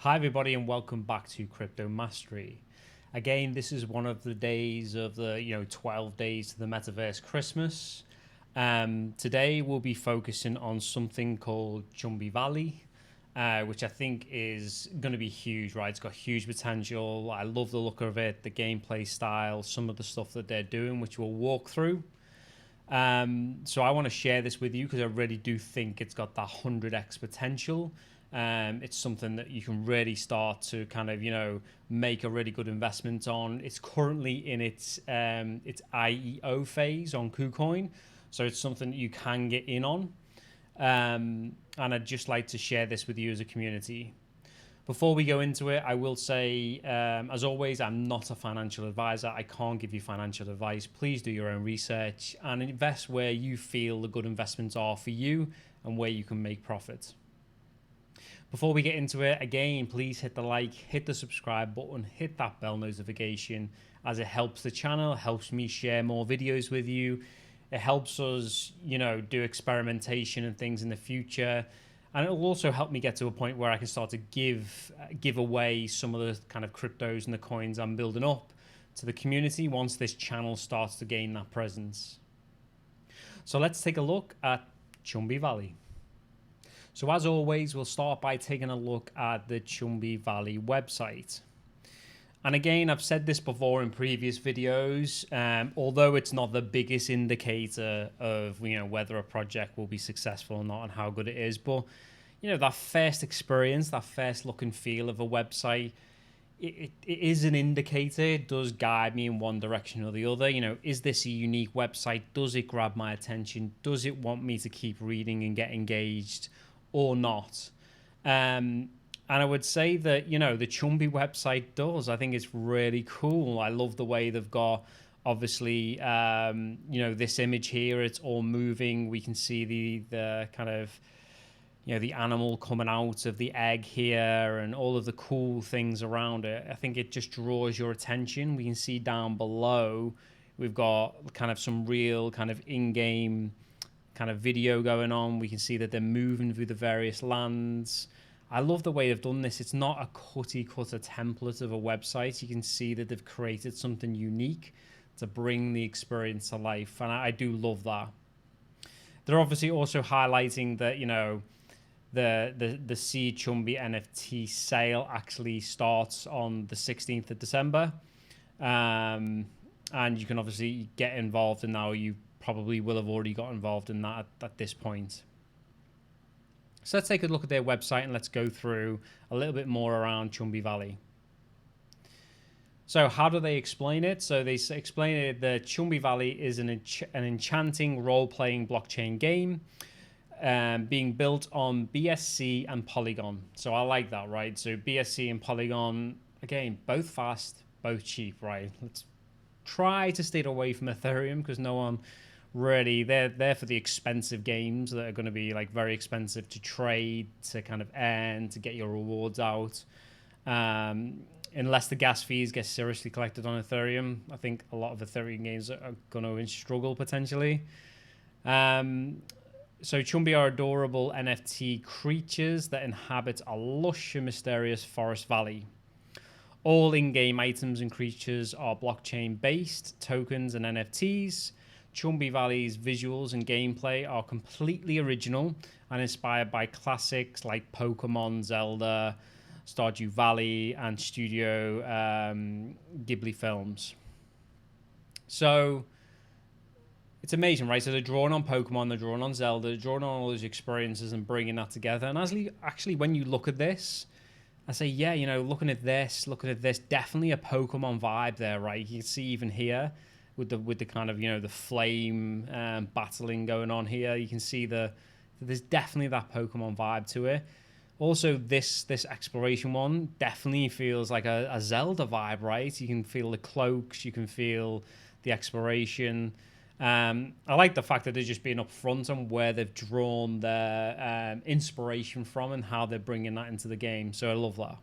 Hi, everybody, and welcome back to Crypto Mastery. Again, this is one of the days of the 12 days to the Metaverse Christmas. Today, we'll be focusing on something called Chumbi Valley, which I think is going to be huge, right? It's got huge potential. I love the look of it, the gameplay style, some of the stuff that they're doing, which we'll walk through. So I want to share this with you because I really do think it's got that 100x potential. It's something that you can really start to kind of, make a really good investment on. It's currently in its IEO phase on KuCoin, so it's something that you can get in on. And I'd just like to share this with you as a community. Before we go into it, I will say, as always, I'm not a financial advisor. I can't give you financial advice. Please do your own research and invest where you feel the good investments are for you and where you can make profit. Before we get into it, again, please hit the like, hit the subscribe button, hit that bell notification, as it helps the channel, helps me share more videos with you. It helps us, do experimentation and things in the future. And it will also help me get to a point where I can start to give away some of the kind of cryptos and the coins I'm building up to the community once this channel starts to gain that presence. So let's take a look at Chumbi Valley. So as always, we'll start by taking a look at the Chumbi Valley website. And again, I've said this before in previous videos, although it's not the biggest indicator of whether a project will be successful or not and how good it is, but that first experience, that first look and feel of a website, it is an indicator. It does guide me in one direction or the other. Is this a unique website? Does it grab my attention? Does it want me to keep reading and get engaged or not? And I would say that, the Chumbi website does. I think it's really cool. I love the way they've got, obviously, this image here. It's all moving. We can see the kind of, the animal coming out of the egg here and all of the cool things around it. I think it just draws your attention. We can see down below, we've got kind of some real kind of in-game kind of video going on. We can see that they're moving through the various lands. I love the way they've done this. It's not a cookie cutter template of a website. You can see that they've created something unique to bring the experience to life, and I do love that. They're obviously also highlighting that the Seed Chumbi NFT sale actually starts on the 16th of December, and you can obviously get involved in now. You probably will have already got involved in that at this point. So let's take a look at their website and let's go through a little bit more around Chumbi Valley. So how do they explain it? So they explain it that Chumbi Valley is an enchanting role-playing blockchain game being built on BSC and Polygon. So I like that, right? So BSC and Polygon, again, both fast, both cheap, right? Let's try to stay away from Ethereum because no one really, they're there for the expensive games that are going to be like very expensive to trade, to kind of earn, to get your rewards out. Unless the gas fees get seriously collected on Ethereum, I think a lot of Ethereum games are going to struggle potentially. So Chumbi are adorable NFT creatures that inhabit a lush and mysterious forest valley. All in-game items and creatures are blockchain-based tokens and NFTs. Chumbi Valley's visuals and gameplay are completely original and inspired by classics like Pokemon, Zelda, Stardew Valley, and Studio Ghibli films. So it's amazing, right? So they're drawing on Pokemon, they're drawing on Zelda, they're drawing on all those experiences and bringing that together. And actually, when you look at this, I say, yeah, looking at this, definitely a Pokemon vibe there, right? You can see even here with the kind of, the flame battling going on here. You can see there's definitely that Pokemon vibe to it. Also, this exploration one definitely feels like a Zelda vibe, right? You can feel the cloaks, you can feel the exploration. I like the fact that they're just being upfront on where they've drawn their inspiration from and how they're bringing that into the game. So I love that.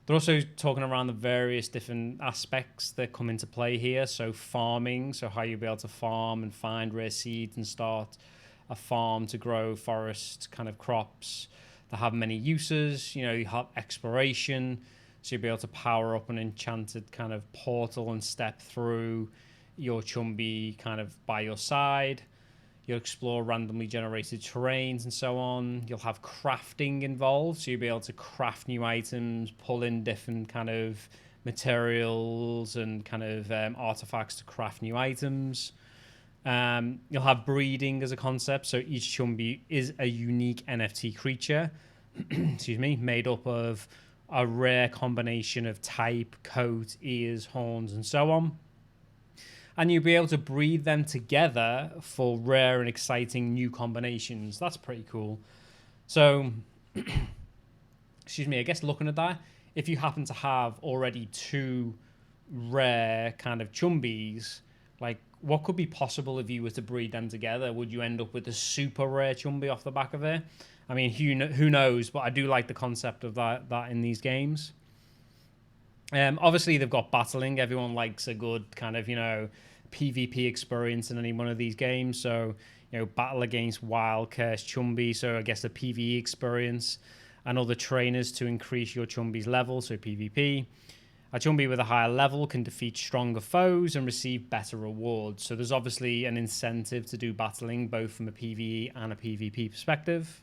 They're also talking around the various different aspects that come into play here. So farming, so how you'll be able to farm and find rare seeds and start a farm to grow forest kind of crops. They have many uses. You have exploration, so you'll be able to power up an enchanted kind of portal and step through your Chumby kind of by your side. You'll explore randomly generated terrains and so on. You'll have crafting involved, so you'll be able to craft new items, pull in different kind of materials and kind of artifacts to craft new items. You'll have breeding as a concept, so each Chumby is a unique NFT creature, excuse me, made up of a rare combination of type, coat, ears, horns, and so on. And you'll be able to breed them together for rare and exciting new combinations. That's pretty cool. So, excuse me, I guess looking at that, if you happen to have already 2 rare kind of Chumbies, like what could be possible if you were to breed them together? Would you end up with a super rare Chumby off the back of it? I mean, who knows? But I do like the concept of that in these games. Obviously, they've got battling. Everyone likes a good kind of, PvP experience in any one of these games. So, battle against wild cursed Chumby. So I guess the PvE experience and other trainers to increase your Chumby's level. So PvP. A Chumby with a higher level can defeat stronger foes and receive better rewards. So there's obviously an incentive to do battling, both from a PvE and a PvP perspective.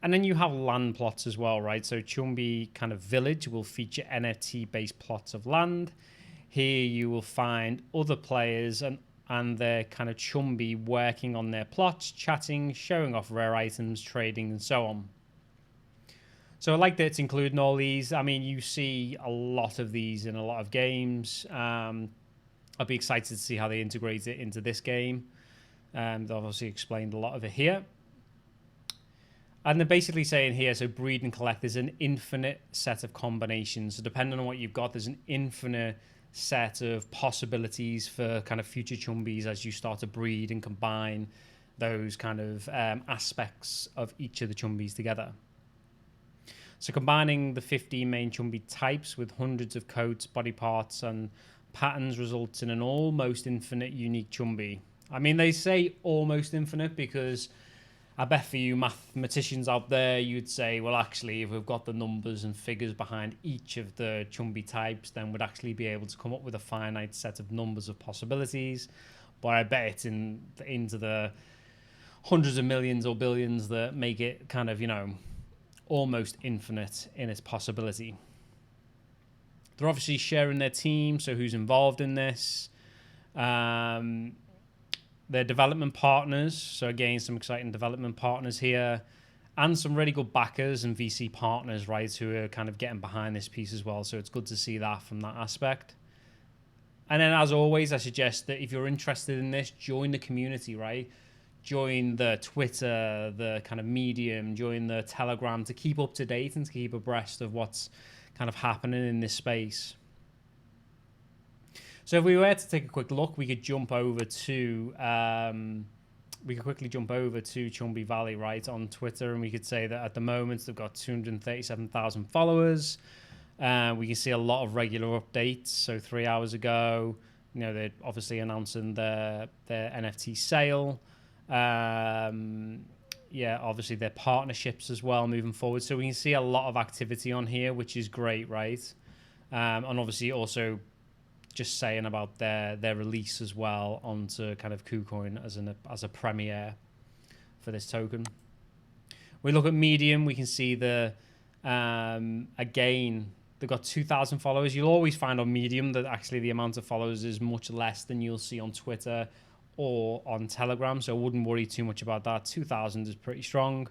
And then you have land plots as well, right? So Chumby kind of village will feature NFT-based plots of land. Here you will find other players and their kind of Chumby working on their plots, chatting, showing off rare items, trading, and so on. So I like that it's including all these. I mean, you see a lot of these in a lot of games. I'll be excited to see how they integrate it into this game. They've obviously explained a lot of it here. And they're basically saying here, so breed and collect, there's an infinite set of combinations. So depending on what you've got, there's an infinite set of possibilities for kind of future Chumbies as you start to breed and combine those kind of aspects of each of the Chumbies together. So combining the 15 main Chumby types with hundreds of coats, body parts, and patterns results in an almost infinite unique Chumby. I mean, they say almost infinite because I bet for you mathematicians out there, you'd say, well, actually, if we've got the numbers and figures behind each of the Chumby types, then we'd actually be able to come up with a finite set of numbers of possibilities. But I bet it's into the hundreds of millions or billions that make it kind of, almost infinite in its possibility. They're obviously sharing their team, so who's involved in this? Their development partners, so again, some exciting development partners here, and some really good backers and VC partners, right, who are kind of getting behind this piece as well. So it's good to see that from that aspect. And then, as always, I suggest that if you're interested in this, join the community, right? Join the Twitter, the kind of Medium, join the Telegram to keep up to date and to keep abreast of what's kind of happening in this space. So if we were to take a quick look, we could jump over to quickly jump over to Chumby Valley, right, on Twitter, and we could say that at the moment they've got 237,000 followers. We can see a lot of regular updates. So 3 hours ago, they're obviously announcing their NFT sale. Obviously their partnerships as well moving forward. So we can see a lot of activity on here, which is great, right? And obviously also just saying about their release as well onto kind of KuCoin as a premiere for this token. We look at Medium, we can see again, they've got 2,000 followers. You'll always find on Medium that actually the amount of followers is much less than you'll see on Twitter or on Telegram, so I wouldn't worry too much about that. 2,000 is pretty strong.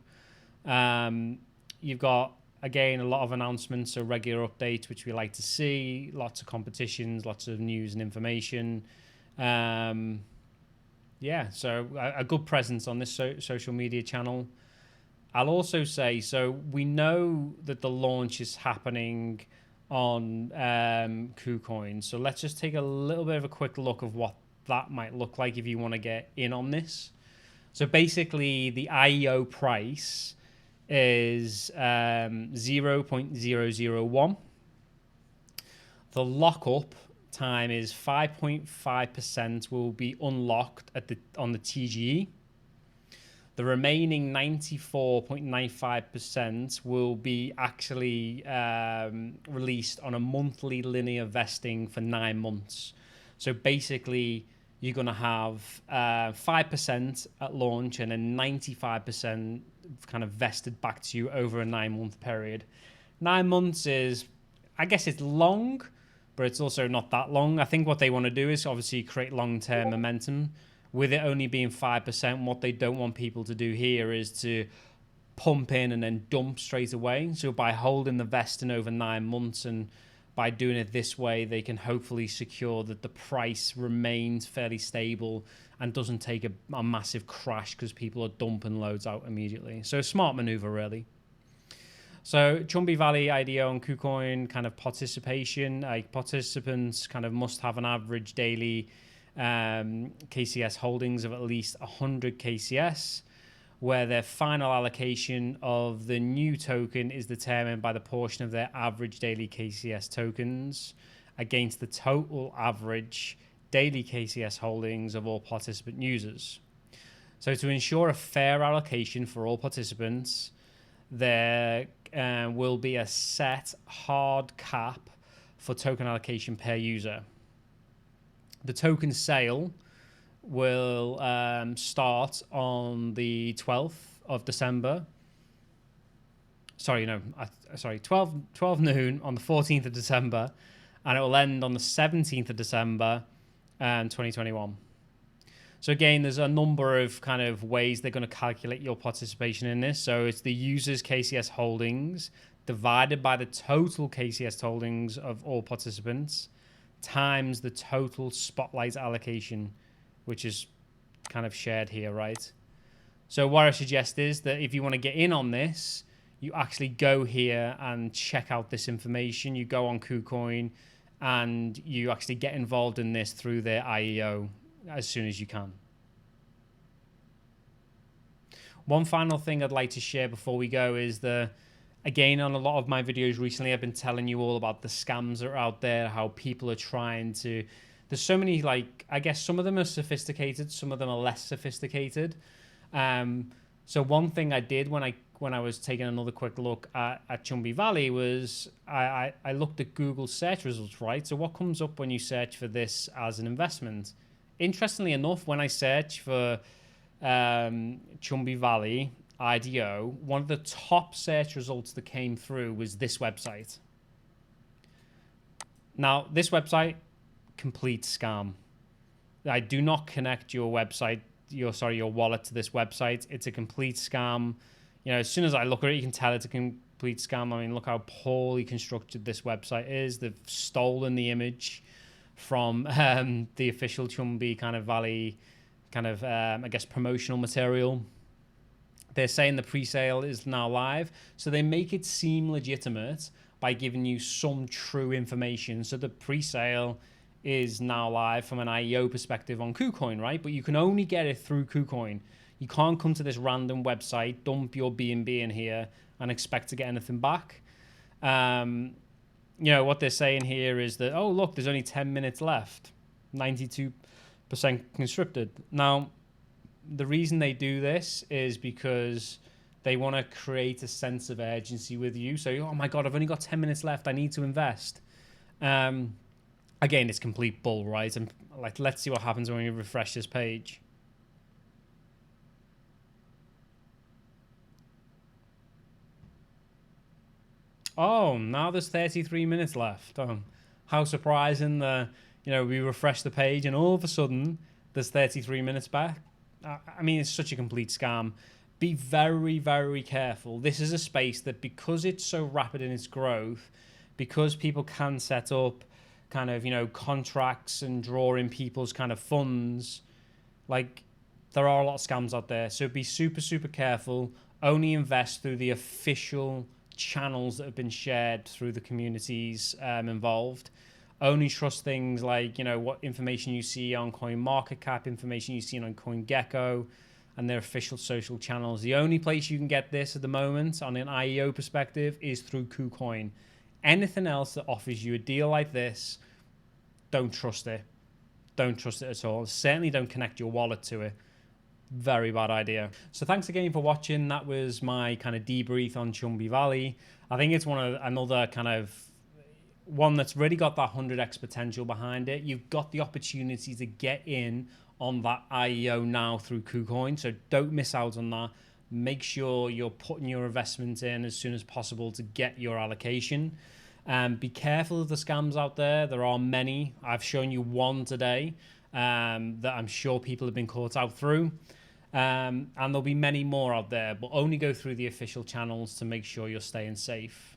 You've got, again, a lot of announcements, so regular updates, which we like to see, lots of competitions, lots of news and information. So a good presence on this social media channel. I'll also say, so we know that the launch is happening on KuCoin, so let's just take a little bit of a quick look of what that might look like if you want to get in on this. So basically the IEO price is 0.001. The lockup time is 5.5% will be unlocked on the TGE. The remaining 94.95% will be actually released on a monthly linear vesting for 9 months. So basically, you're going to have 5% at launch and then 95% kind of vested back to you over a 9-month period. 9 months is, I guess it's long, but it's also not that long. I think what they want to do is obviously create long-term momentum. With it only being 5%, what they don't want people to do here is to pump in and then dump straight away. So by holding the vesting over 9 months and by doing it this way, they can hopefully secure that the price remains fairly stable and doesn't take a massive crash because people are dumping loads out immediately. So a smart maneuver, really. So Chumbi Valley IDO and KuCoin kind of participation, participants kind of must have an average daily KCS holdings of at least 100 KCS, where their final allocation of the new token is determined by the portion of their average daily KCS tokens against the total average daily KCS holdings of all participant users. So to ensure a fair allocation for all participants, there will be a set hard cap for token allocation per user. The token sale will start on the 12th of December. 12 noon on the 14th of December, and it will end on the 17th of December, 2021. So again, there's a number of kind of ways they're going to calculate your participation in this. So it's the user's KCS holdings divided by the total KCS holdings of all participants times the total spotlight allocation, which is kind of shared here, right? So what I suggest is that if you want to get in on this, you actually go here and check out this information. You go on KuCoin and you actually get involved in this through their IEO as soon as you can. One final thing I'd like to share before we go is again, on a lot of my videos recently, I've been telling you all about the scams that are out there, how people are trying to... There's so many, I guess some of them are sophisticated, some of them are less sophisticated. So one thing I did when I was taking another quick look at Chumbi Valley was I looked at Google search results, right? So what comes up when you search for this as an investment? Interestingly enough, when I search for Chumbi Valley IDO, one of the top search results that came through was this website. Now, this website, complete scam. I do not connect your website, your wallet to this website. It's a complete scam. You know, as soon as I look at it, you can tell it's a complete scam. I mean, look how poorly constructed this website is. They've stolen the image from the official Chumbi kind of Valley kind of, I guess, promotional material. They're saying the pre-sale is now live. So they make it seem legitimate by giving you some true information. So the pre-sale is now live from an IEO perspective on KuCoin, right? But you can only get it through KuCoin. You can't come to this random website, dump your BNB in here and expect to get anything back. You know, what they're saying here is that, oh, look, there's only 10 minutes left. 92% conscripted. Now, the reason they do this is because they want to create a sense of urgency with you. So, oh my God, I've only got 10 minutes left. I need to invest. Again, it's complete bull, right? And let's see what happens when we refresh this page. Oh, now there's 33 minutes left. How surprising that, you know, we refresh the page and all of a sudden there's 33 minutes back. I mean, it's such a complete scam. Be very, very careful. This is a space that, because it's so rapid in its growth, because people can set up kind of, you know, contracts and draw in people's kind of funds, there are a lot of scams out there. So be super, super careful. Only invest through the official channels that have been shared through the communities involved. Only trust things like, you know, what information you see on CoinMarketCap, information you see on CoinGecko, and their official social channels. The only place you can get this at the moment on an IEO perspective is through KuCoin. Anything else that offers you a deal like this, don't trust it. Don't trust it at all. Certainly don't connect your wallet to it. Very bad idea. So thanks again for watching. That was my kind of debrief on Chumbi Valley. I think it's another kind of one that's really got that 100x potential behind it. You've got the opportunity to get in on that IEO now through KuCoin, so don't miss out on that. Make sure you're putting your investment in as soon as possible to get your allocation. Be careful of the scams out there. There are many. I've shown you one today that I'm sure people have been caught out through. And there'll be many more out there, but only go through the official channels to make sure you're staying safe.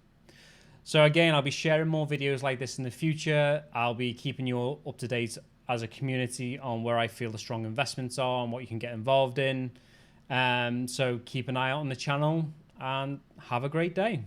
So again, I'll be sharing more videos like this in the future. I'll be keeping you up to date as a community on where I feel the strong investments are and what you can get involved in. So keep an eye out on the channel and have a great day.